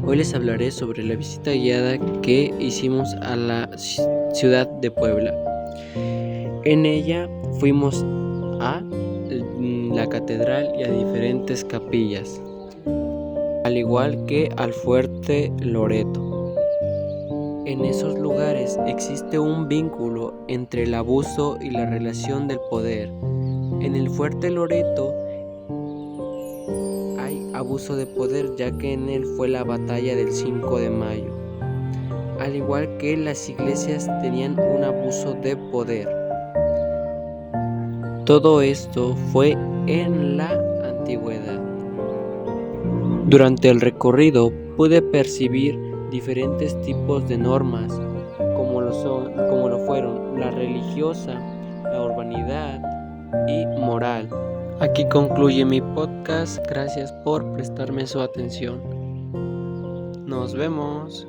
Hoy les hablaré sobre la visita guiada que hicimos a la ciudad de Puebla. En ella fuimos a la catedral y a diferentes capillas, al igual que al fuerte Loreto. En esos lugares existe un vínculo entre el abuso y la relación del poder. En el fuerte Loreto hay abuso de poder, ya que en él fue la batalla del 5 de mayo. Al igual que las iglesias tenían un abuso de poder. Todo esto fue en la antigüedad. Durante el recorrido pude percibir diferentes tipos de normas, como lo fueron la religiosa, la urbanidad y moral. Aquí concluye mi podcast. Gracias por prestarme su atención. Nos vemos.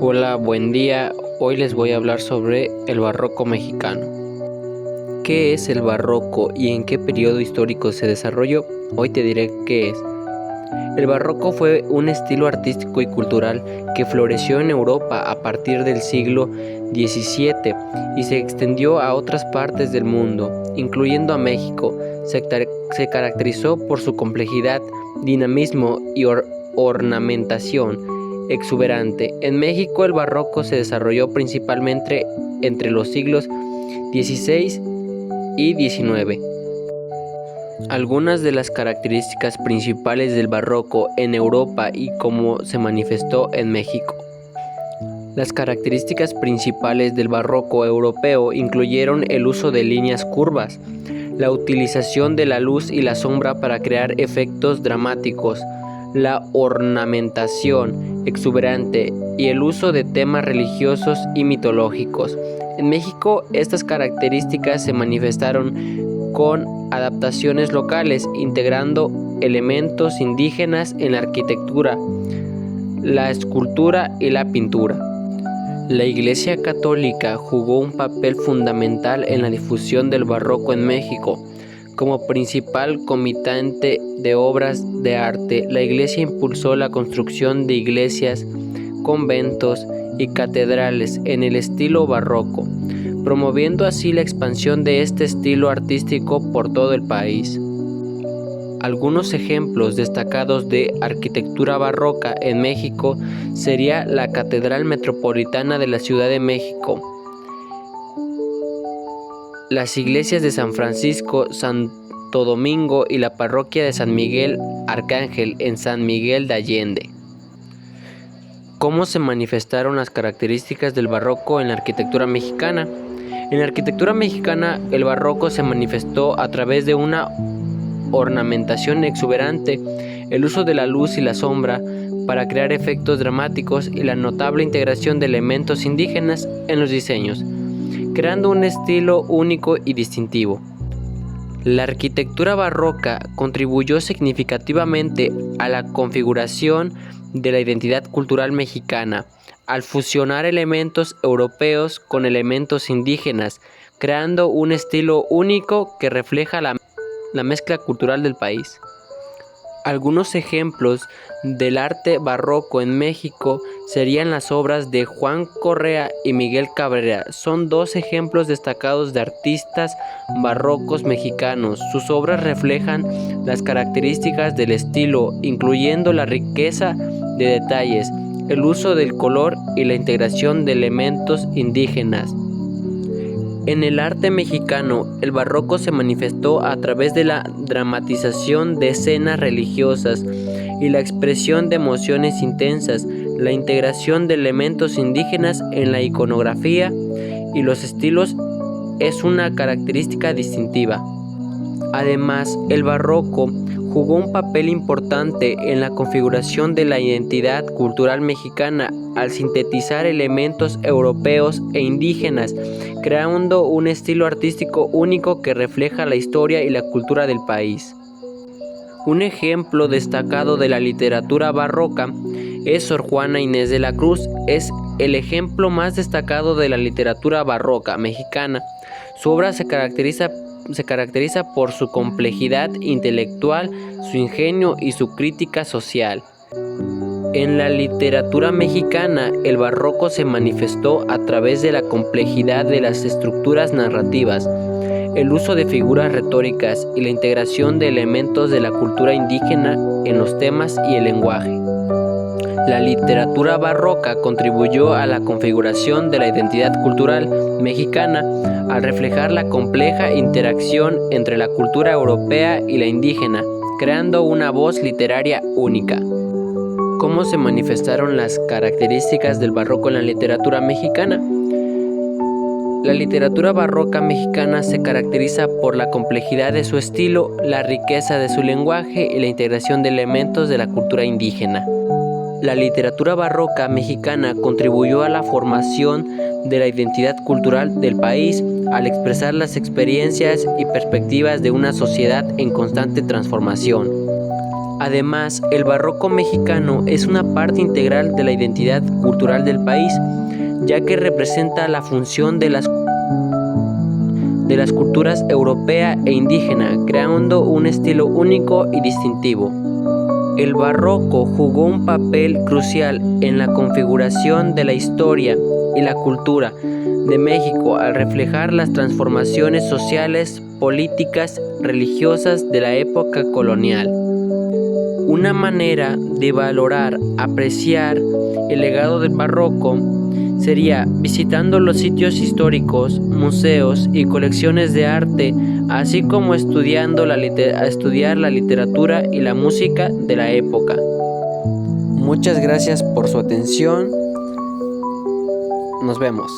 Hola, buen día. Hoy les voy a hablar sobre el barroco mexicano. ¿Qué es el barroco y en qué periodo histórico se desarrolló? Hoy te diré qué es. El barroco fue un estilo artístico y cultural que floreció en Europa a partir del siglo XVII y se extendió a otras partes del mundo, incluyendo a México. Se caracterizó por su complejidad, dinamismo y ornamentación exuberante. En México el barroco se desarrolló principalmente entre los siglos XVI y XIX. Algunas de las características principales del barroco en Europa y cómo se manifestó en México. Las características principales del barroco europeo incluyeron el uso de líneas curvas, la utilización de la luz y la sombra para crear efectos dramáticos, la ornamentación exuberante y el uso de temas religiosos y mitológicos. En México, estas características se manifestaron con adaptaciones locales, integrando elementos indígenas en la arquitectura, la escultura y la pintura. La Iglesia Católica jugó un papel fundamental en la difusión del barroco en México. Como principal comitante de obras de arte, la Iglesia impulsó la construcción de iglesias, conventos y catedrales en el estilo barroco, promoviendo así la expansión de este estilo artístico por todo el país. Algunos ejemplos destacados de arquitectura barroca en México sería la Catedral Metropolitana de la Ciudad de México, las iglesias de San Francisco, Santo Domingo y la parroquia de San Miguel Arcángel en San Miguel de Allende. ¿Cómo se manifestaron las características del barroco en la arquitectura mexicana? En la arquitectura mexicana, el barroco se manifestó a través de una ornamentación exuberante, el uso de la luz y la sombra para crear efectos dramáticos y la notable integración de elementos indígenas en los diseños, creando un estilo único y distintivo. La arquitectura barroca contribuyó significativamente a la configuración de la identidad cultural mexicana, al fusionar elementos europeos con elementos indígenas, creando un estilo único que refleja la mezcla cultural del país. Algunos ejemplos del arte barroco en México serían las obras de Juan Correa y Miguel Cabrera. Son dos ejemplos destacados de artistas barrocos mexicanos. Sus obras reflejan las características del estilo, incluyendo la riqueza de detalles, el uso del color y la integración de elementos indígenas. En el arte mexicano, el barroco se manifestó a través de la dramatización de escenas religiosas y la expresión de emociones intensas, la integración de elementos indígenas en la iconografía y los estilos es una característica distintiva. Además, el barroco jugó un papel importante en la configuración de la identidad cultural mexicana al sintetizar elementos europeos e indígenas, creando un estilo artístico único que refleja la historia y la cultura del país. Un ejemplo destacado de la literatura barroca es Sor Juana Inés de la Cruz. Es el ejemplo más destacado de la literatura barroca mexicana. Su obra se caracteriza por su complejidad intelectual, su ingenio y su crítica social. En la literatura mexicana, el barroco se manifestó a través de la complejidad de las estructuras narrativas, el uso de figuras retóricas y la integración de elementos de la cultura indígena en los temas y el lenguaje. La literatura barroca contribuyó a la configuración de la identidad cultural mexicana al reflejar la compleja interacción entre la cultura europea y la indígena, creando una voz literaria única. ¿Cómo se manifestaron las características del barroco en la literatura mexicana? La literatura barroca mexicana se caracteriza por la complejidad de su estilo, la riqueza de su lenguaje y la integración de elementos de la cultura indígena. La literatura barroca mexicana contribuyó a la formación de la identidad cultural del país al expresar las experiencias y perspectivas de una sociedad en constante transformación. Además, el barroco mexicano es una parte integral de la identidad cultural del país, ya que representa la función de las culturas europea e indígena, creando un estilo único y distintivo. El barroco jugó un papel crucial en la configuración de la historia y la cultura de México al reflejar las transformaciones sociales, políticas, religiosas de la época colonial. Una manera de valorar, apreciar el legado del barroco sería visitando los sitios históricos, museos y colecciones de arte, así como estudiar la literatura y la música de la época. Muchas gracias por su atención. Nos vemos.